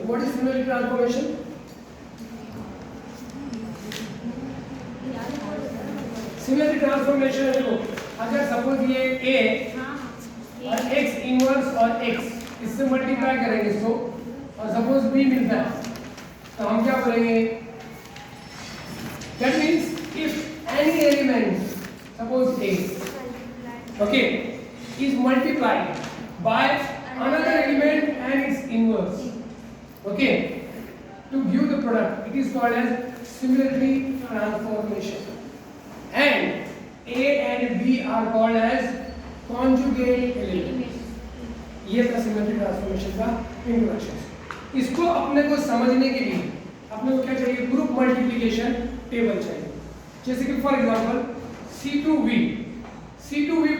What is similarity transformation? Similarity transformation देखो, अगर suppose ये a और x इनवर्स और x इससे मल्टीप्लाई करेंगे इसको और सपोज b मिलता है तो हम क्या बोलेंगे? That means if any element suppose a okay is multiplied by another element and its inverse, okay, to give the product, it is called as similarity transformation. And a and b are called as conjugate elements. ये था similarity transformation का introduction. इसको अपने को समझने के लिए अपने को क्या चाहिए? ग्रुप मल्टीप्लिकेशन टेबल चाहिए। जैसे कि for example C2V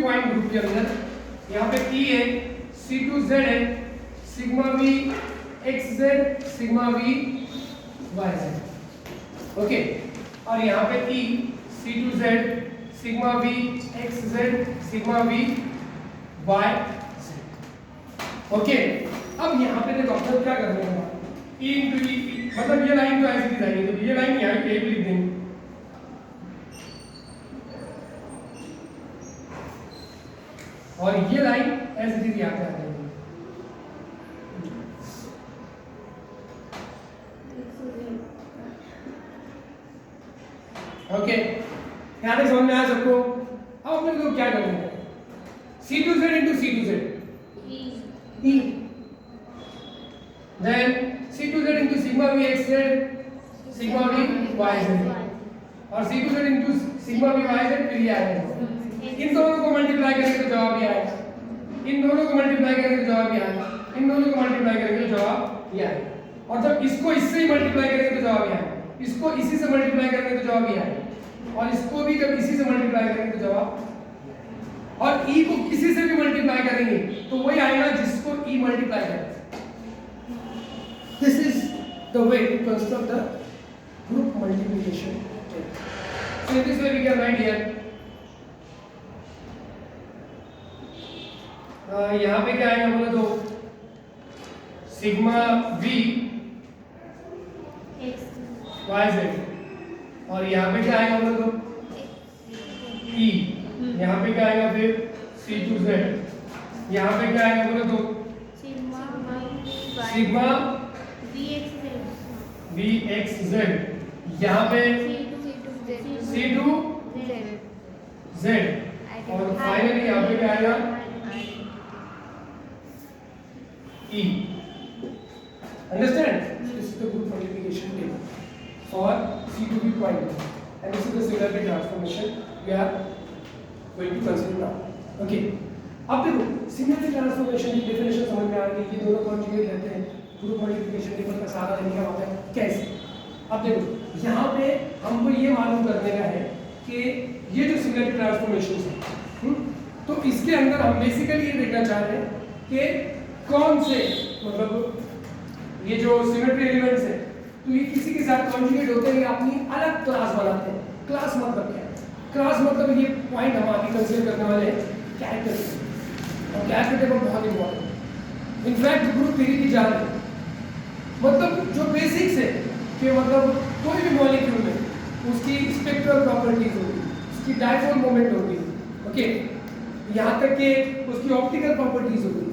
point group के अंदर यहाँ पे E है, C2Z है, sigma V XZ, sigma V YZ, okay, और यहाँ पे E C2Z, sigma V XZ, sigma V YZ, okay. अब यहाँ पे देखो अपने क्या करने का E इंटू E, मतलब ये लाइन तो ऐसे ही जाएगी, तो ये लाइन यहाँ पे लिख देंगे और ये लाइन ऐसे ही यहाँ पे आ जाएगी। ओके, यहाँ तक समझ में आया सबको? अब अपने को क्या करना है? C2Z into C2Z E, then C2Z into sigma V XZ, sigma V YZ, और C2Z into sigma V YZ फिर ये आएगा। इन दोनों को मल्टीप्लाई करेंगे तो जवाब ये आएगा, इन दोनों को मल्टीप्लाई करेंगे तो जवाब ये आएगा, इन दोनों को मल्टीप्लाई करेंगे तो जवाब ये आएगा, और जब इसको इससे ही मल्टीप्लाई करेंगे तो जवाब ये आएगा, इसको इसी से मल्टीप्लाई करेंगे तो जवाब ये आएगा, और इसको भी जब इसी से मल्टीप्लाई करेंगे तो जवाब, और E को किसी से भी मल्टीप्लाई करेंगे तो वही आएगा जिसको E मल्टीप्लाई करें। This is the way to construct the group multiplication table. So in this way we can write here. यहाँ पे क्या आएगा बोलो तो सिग्मा V YZ, और यहाँ पे क्या आएगा बोलो तो E, यहाँ पे क्या आएगा फिर C2Z, यहाँ पे क्या आएगा बोलो तो सिग्मा VXZ, यहाँ पे C2Z, और फाइनली यहाँ पे क्या आएगा E. Understand? This is the group multiplication table for C2V point, and this is the similarity transformation we are going to consider now. Okay. अब देखो सिमिलरिटी ट्रांसफॉर्मेशन की डेफिनेशन समझ में आ गई कि दोनों कॉन्जुगेट रहते हैं, ग्रुप मल्टीप्लिकेशन टेबल का सहारा लेने का मतलब है कैसे। अब देखो यहाँ पे हमको ये मालूम करने का है कि ये जो सिमिलरिटी ट्रांसफॉर्मेशन है, तो इसके अंदर हम बेसिकली ये देखना चाह रहे हैं कि कौन से मतलब ये जो सिमेट्री एलिमेंट्स है तो ये किसी के साथ कॉन्जुगेट होते हैं या अपनी अलग क्लास बनाते हैं। क्लास मतलब क्या है? क्लास मतलब ये पॉइंट हम आगे कंसीडर करने वाले हैं कैरेक्टर, और कैरेक्टर टेबल बहुत इंपॉर्टेंट है। इनफैक्ट ग्रुप थ्योरी की जान है, मतलब जो बेसिक्स है कि मतलब कोई भी मॉलिक्यूल में उसकी स्पेक्ट्रल प्रॉपर्टीज होगी, उसकी डायपोल मोमेंट होगी, ओके, यहाँ तक कि उसकी ऑप्टिकल प्रॉपर्टीज होगी,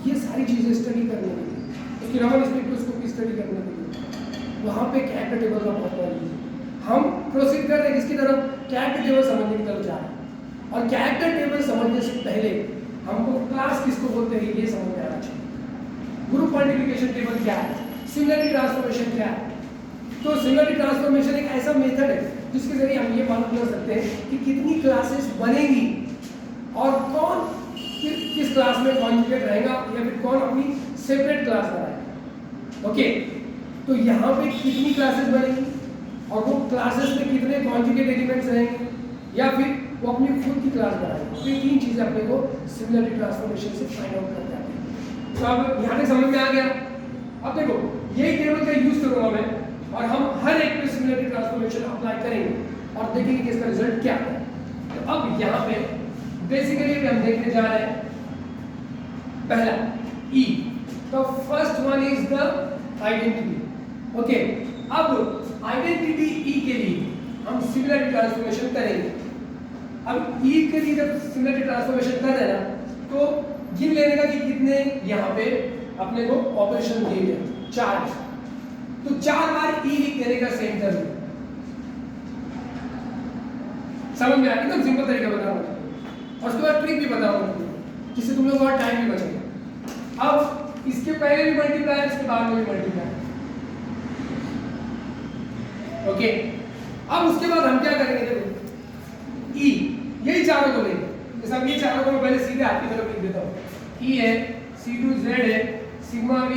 ये सारी चीजें स्टडी करने के लिए, उसकी रमन स्पेक्ट्रोस्कोपी स्टडी करने के लिए वहाँ पे कैरेक्टर टेबल का बहुत बड़ा यूज है। हम प्रोसीड कर रहे हैं किसकी तरफ? कैरेक्टर टेबल समझने की तरफ जा रहे हैं, और कैरेक्टर टेबल समझने से पहले हमको क्लास किसको बोलते हैं ये समझ में आना चाहिए। ग्रुप मल्टीप्लिकेशन टेबल क्या है, सिमिलरिटी ट्रांसफॉर्मेशन क्या है। तो सिमिलरिटी ट्रांसफॉर्मेशन एक ऐसा मेथड है जिसके जरिए हम ये मालूम कर सकते हैं कि कितनी क्लासेस बनेंगी और कौन किस क्लास में कॉन्जुगेट रहेगा या फिर कौन अपनी सेपरेट क्लास बनाएगा। ओके, तो यहाँ पे कितनी क्लासेस बनेंगी और वो क्लासेस में कितने कॉन्जुगेट एलिमेंट्स रहेंगे या फिर वो अपनी खुद की क्लास बनाएगा। तो ये तीन चीजें अपने को सिमिलरिटी ट्रांसफॉर्मेशन से फाइंड आउट कर जाती है। तो अब यहाँ तक समझ में आ गया। अब देखो यही टेबल का यूज करूँगा मैं, और हम हर एक पे सिमिलरिटी ट्रांसफॉर्मेशन अप्लाई करेंगे और देखेंगे कि इसका रिजल्ट क्या है। तो अब यहाँ पे बेसिकली हम देखने जा रहे हैं पहला E। The first one is the identity. Okay, अब आइडेंटिटी ई के लिए हम सिमिलरिटी ट्रांसफॉर्मेशन करेंगे. अब ई के लिए जब सिमिलरिटी ट्रांसफॉर्मेशन कर रहे हैं ना, तो गिन लेने का कि कितने यहाँ पे अपने को ऑपरेशन दिए गए, 4. तो 4 बार ई लिख देने का सेंटर में. समझ में आया? एकदम सिंपल तरीका बताऊंगा और उसके बाद ट्रिक भी बताऊंगा जिससे तुम लोग और टाइम भी बचेगा. अब इसके पहले भी मल्टीप्लाई, इसके बाद में भी मल्टीप्लाई. ओके, अब उसके बाद हम क्या करेंगे, देखो ई यही चारों को लेंगे. जैसे अब ये चारों को मैं पहले सीधे हाथ की तरफ लिख देता हूँ. ई है, C2Z है, सिग्मा V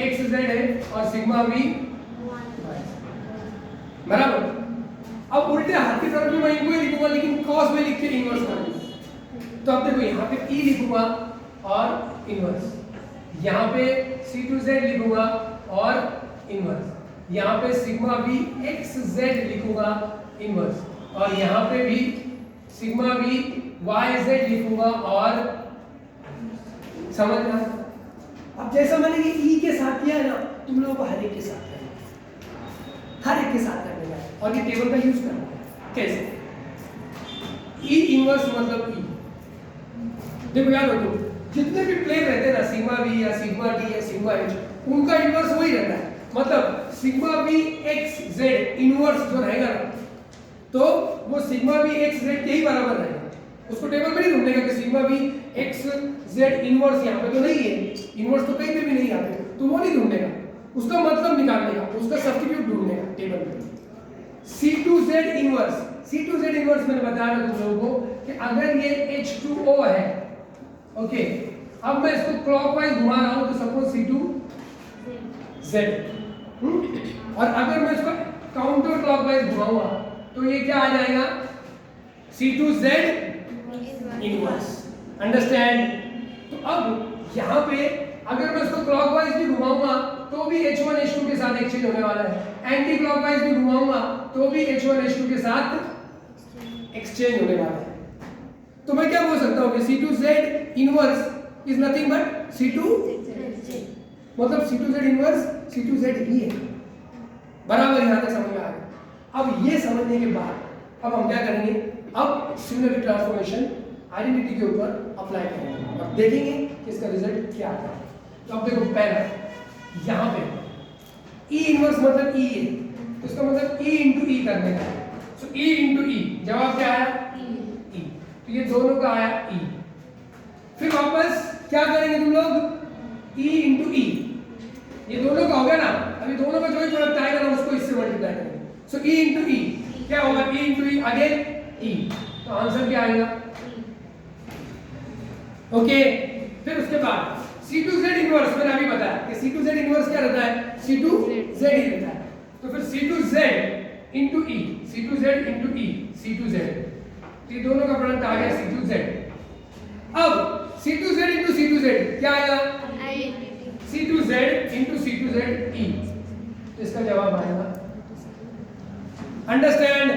XZ है और सिग्मा V बराबर. अब उल्टे हाथ की तरफ भी मैं इनको ही लिखूंगा, लेकिन कॉस में लिख के इनवर्स करूंगा. तो अब देखो यहाँ पे ई लिखूंगा और इनवर्स, यहाँ पे C2Z लिखूंगा और इनवर्स, यहाँ पे सिग्मा V XZ लिखूंगा इनवर्स, और यहाँ पे भी सिग्मा V YZ लिखूंगा और समझ में. अब जैसा मैंने ये ई के साथ किया है ना, तुम लोगों को हर एक के साथ करना है, हर एक के साथ करने का है, और ये टेबल का यूज करना है. कैसे? ई इनवर्स मतलब ई. देखो याद रखो, जितने भी प्लेन रहते हैं ना, सिग्मा V या सिग्मा D या सिग्मा H, उनका इनवर्स वही रहता है. मतलब सिग्मा V XZ इनवर्स जो रहेगा ना, तो वो सिग्मा V XZ के ही बराबर रहेगा. उसको टेबल में नहीं ढूंढने का कि सिग्मा V XZ इनवर्स यहाँ पे तो नहीं है, इनवर्स तो कहीं पे भी नहीं आते, तो वो नहीं ढूंढेगा. उसका मतलब निकालने का, उसका सब्स्टिट्यूट ढूंढने का टेबल में. C2Z इनवर्स, C2Z इनवर्स मैंने बताया ना तुम लोगों को कि अगर ये H2O है, ओके, अब मैं इसको क्लॉकवाइज घुमा रहा हूं तो सपोज C2Z, और अगर मैं इसको काउंटर क्लॉकवाइज घुमाऊंगा तो ये क्या आ जाएगा, C2Z इनवर्स. अंडरस्टैंड? तो अब यहाँ पे अगर मैं इसको क्लॉकवाइज भी घुमाऊंगा तो भी H1 H2 के साथ एक्सचेंज होने वाला है, एंटी क्लॉकवाइज भी घुमाऊंगा तो भी H1 H2 के साथ एक्सचेंज होने वाला है. तो मैं क्या बोल सकता हूँ कि C2Z inverse is nothing but C2Z, मतलब C2Z इनवर्स C2Z ही है. बराबर यहाँ तक समझ में आ गया. अब ये समझने के बाद अब हम क्या करेंगे, अब सिमिलरिटी ट्रांसफॉर्मेशन आइडेंटिटी के ऊपर अप्लाई करेंगे. अब देखेंगे कि इसका रिजल्ट क्या आता है. तो अब देखो, पहला यहाँ पे E इनवर्स मतलब E है, तो इसका मतलब E इंटू E करने का है. सो E इंटू E, जवाब क्या आया? E. तो ये दोनों का आया E. फिर वापस क्या करेंगे तुम लोग, E इंटू E, ये दोनों का हो गया ना. अभी दोनों का जो भी प्रोडक्ट आएगा ना, उसको इससे मल्टीप्लाई करेंगे. सो E इंटू E क्या होगा, E into E again E. तो आंसर क्या आएगा? ओके. फिर उसके बाद C2Z इनवर्स मैंने अभी बताया कि C2Z इनवर्स क्या रहता है, C2Z ही रहता है. तो फिर C2Z into E, C2Z into E, C2Z, तो ये दोनों का प्रोडक्ट आ गया C2Z. अब C2Z इंटू C2Z क्या आएगा, C2Z इंटू C2Z E. तो इसका जवाब आएगा. अंडरस्टैंड?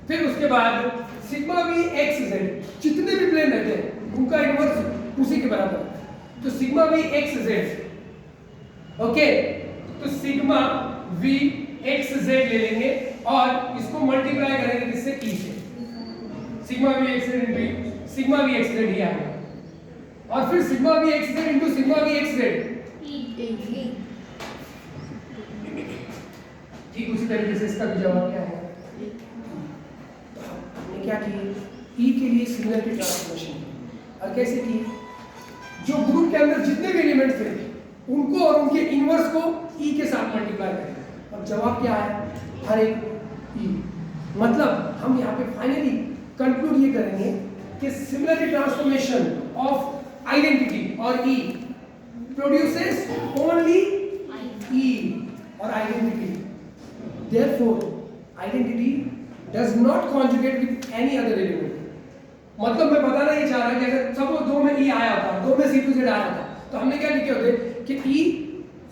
फिर उसके बाद सिग्मा V XZ, जितने भी प्लेन रहते हैं उनका इनवर्स उसी के बराबर. तो सिग्मा V XZ, ओके, तो सिग्मा V XZ ले लेंगे और इसको मल्टीप्लाई करेंगे किससे, E से. Sigma V XZ into sigma V XZ ही आएगा. और फिर sigma V XZ into sigma V XZ, ठीक उसी तरीके से इसका भी जवाब क्या है. हमने क्या की, E के लिए सिमिलरिटी ट्रांसफॉर्मेशन की. और कैसे की, जो ग्रुप के अंदर जितने भी एलिमेंट्स थे उनको और उनके इनवर्स को E के साथ मल्टीप्लाई करेंगे. अब जवाब क्या है, हर एक E. मतलब हम यहाँ पे फाइनली कंक्लूड ये करेंगे कि सिमिलरिटी ट्रांसफॉर्मेशन ऑफ आइडेंटिटी और E प्रोड्यूसेस ओनली E और identity. Therefore, identity does not conjugate with any other element. मतलब मैं बताना ये चाह रहा कि अगर सपोज दो में E आया था, दो में C2Z आया था, तो हमने क्या लिखे होते कि E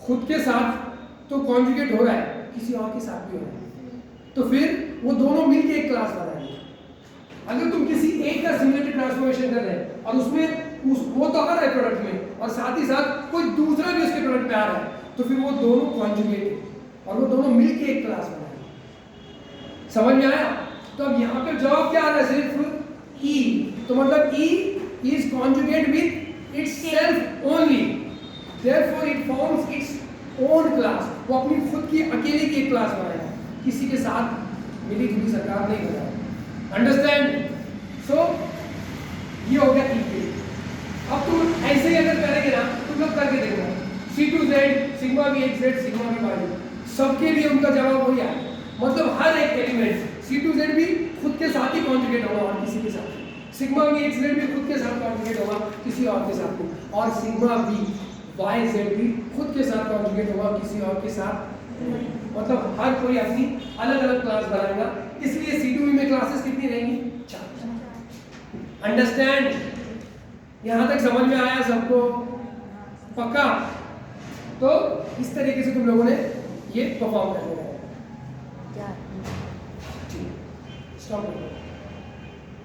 खुद के साथ तो कॉन्जुगेट हो रहा है, किसी और के साथ भी हो रहा है, तो फिर वो दोनों मिलके एक क्लास बनाएंगे. अगर तुम किसी एक का सिमिलरिटी ट्रांसफॉर्मेशन कर रहे हैं और उसमें वो तो आ रहा है प्रोडक्ट में और साथ ही साथ कोई दूसरा भी उसके प्रोडक्ट में आ रहा है, तो फिर वो दोनों कॉन्जुगेट है और वो दोनों मिलके एक क्लास बनाएंगे। समझ में आया? तो अब यहाँ पे जवाब क्या आ रहा है? सिर्फ ई, तो मतलब E is conjugate with itself only, therefore it forms its own class. वो अपनी खुद की अकेले की एक क्लास बनाएगा, किसी के साथ मिली जुली सरकार नहीं बनाएगा। अंडरस्टैंड? सो ये हो गया ई के। अब तुम ऐसे ही अगर करेंगे ना, तुम लोग करके देखो C2Z सिग्मा भी एक Z सिग्मा भी वाई, सबके लिए उनका जवाब वही आया। मतलब हर एक एलिमेंट C2Z भी खुद के साथ ही कॉन्जुगेट होगा और किसी के साथ, सिग्मा भी XZ भी खुद के साथ कॉन्जुगेट होगा किसी और के साथ नहीं, और सिग्मा भी YZ भी खुद के साथ कॉन्जुगेट होगा किसी और के साथ नहीं। मतलब हर कोई अपनी अलग अलग क्लास बनाएगा, इसलिए C2V में क्लासेस कितनी रहेंगी? 4। अंडरस्टैंड? यहाँ तक समझ में आया सबको? पक्का? तो इस तरीके से तुम लोगों ने ये परफॉर्म करने का है। स्टॉप।